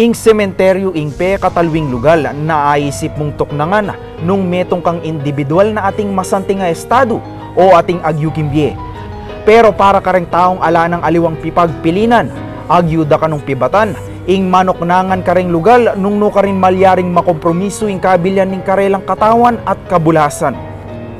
Ing sementeryo ing pe katalwing lugal na aisip mong tuknangan nung metong kang individual na ating masanting nga estado o ating agyukimbye. Pero para kareng taong ala ng aliwang pipagpilinan, agyuda ka nung pibatan, ing manoknangan kareng lugal nung no karin malyaring makompromiso ing kabilyan ning karelang katawan at kabulasan.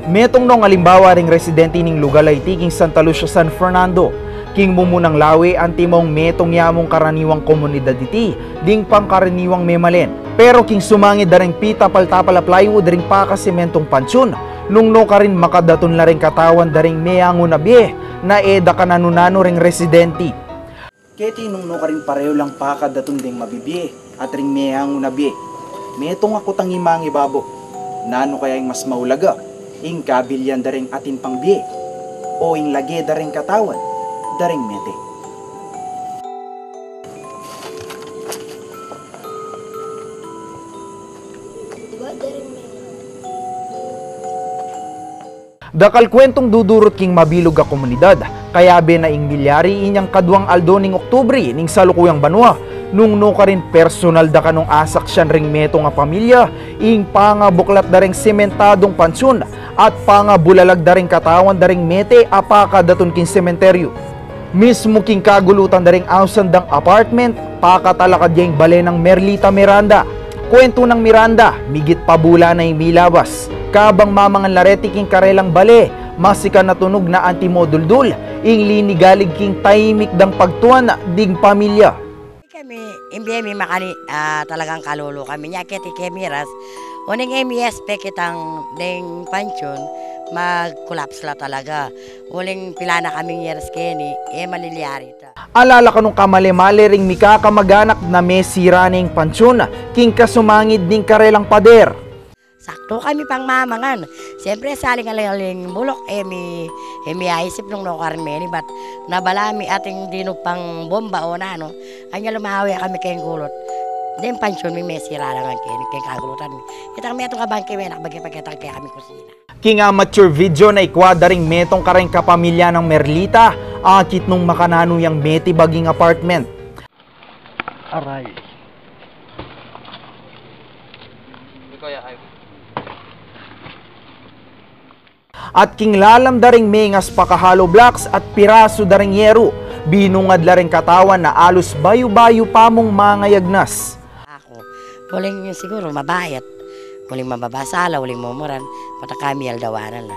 Metong nung alimbawa ring residente ning lugal ay tiging Santa Lucia, San Fernando, king mumunang lawi ang timong metong yamong karaniwang komunidad iti, ding pangkaraniwang memalen. Pero king sumangid daring pita paltapal plywood ring pakasementong pansyon, nung no karin makadaton la ring katawan daring meyango na biye, na eda kananunano ring residente. Keti nung no karin pareho lang pakadaton ding mabibiye, at ring meyango na biye. Metong ako tang imang ibabo, nano kaya ing mas maulaga, ing kabilyan daring atin pang biye, o ing lage daring katawan, daring mete. Dakal kwentong dudurot king mabilog a komunidad, kaya be na ing milyari inyang kadwang aldo ning Oktubre ning salukuyang banwa, nung no ka rin personal da kanong asak siyan ring meto nga pamilya, ing pangabuklat da ring sementadong pansyon, at pangabulalag da ring katawan da ring mete apaka daton king sementeryo. Mismo king kagulutan da ring ausandang apartment, pakatalakad yung bale ng Merlita Miranda. Kwento ng Miranda, migit pabula na yung milabas. Kabang mamangan lareti king karelang bale, masika na tunog na antimoduldul, ing linigalig king tahimik dang pagtuan ding pamilya. Kami, MBM makani talagang kalulu kami niya keti kemiras. Uning MES pe kitang ding pansyon, mag-collapse la talaga. Uling pila na kaming years keni, maliliari ta. Alala ka nung kamali-mali ring mikakamaganak na may sira ning pansyon, king kasumangid ning karelang pader. Sakto kami pang mamangan. Siyempre saling-aling bulok, mi aisip nung nokarmeni, bat nabalami ating dinog pang bomba o na, no? Anya lumawi kami kayong gulot. Then pansyon, may mesira lang ang kayong kagulutan. Kitang metong kabangke, may nakabagay-pagkatang kaya kami kusina. King amateur video na ikwada ring metong kareng kapamilya ng Merlita, akit nung makanano yung meti baging apartment. Aray. At king lalam daring mengas pakahalo blocks at piraso daring yero, binungad la ring katawan na alos bayu-bayu pamong mangayagnas. Ako, huling siguro mabayat, huling mababasala, huling mumuran, pata kami aldawanan la.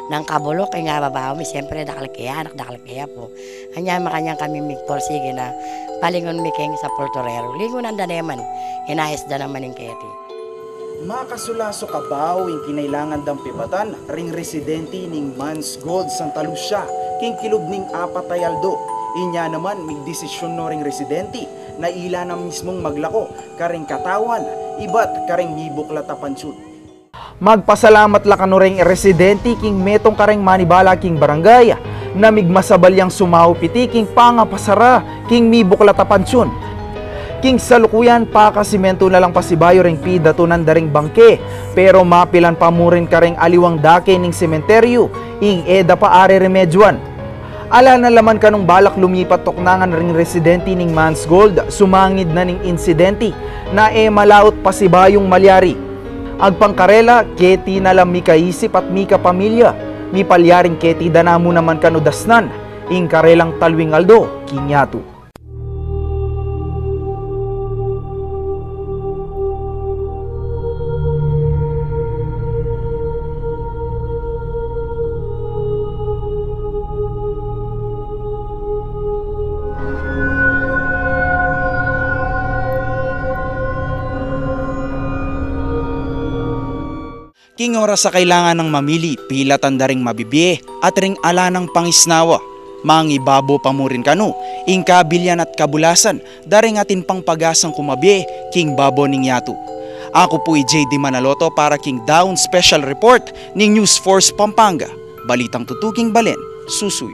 Nang kabulok ay nga babaw mi, siyempre dakalakaya po. Anya makanyang kami migporsige na palingon mi keng sa portorero. Lingon ang daneman, inais da naman yung keti. Makasulaso kabaw yung kinailangan dang pibatan ring residente ning Mans Gold Santa Lucia king kilog ning apatayaldo. Inya naman migdesisyon no ring residente na ila na mismong maglako karing katawan iba't karing mibuklat a pansyon. Magpasalamat la kano ring residente king metong karing manibala king barangay na migmasabalyang sumaw piti king pangapasara king mibuklat a pansyon. King salukuyan pakasimento na lang pasibayo ring pidatunan daring bangke, pero mapilan pa mo rin karing aliwang dake ning sementeryo, ing eda pa are remedyoan. Ala na laman kanong balak lumipat toknangan ring residente ning Mans Gold, sumangid na ning insidente na malaot pasibayong malyari. Agpangkarela, keti na lang mikaisip at mika pamilya, mi palyaring keti danamo naman kanudasnan, ing karelang talwing aldo, kinyatu. King oras sa kailangan ng mamili, pila tandaring mabibiye at ring ala ng pangisnawa. Mangibabo pamurin kanu, ing kabilyan at kabulasan, daring atin pang pagasang kumabiye, king babo ning yatu. Ako po JD Manaloto para King Down Special Report ning News Force Pampanga. Balitang tutuking balen, susuyo.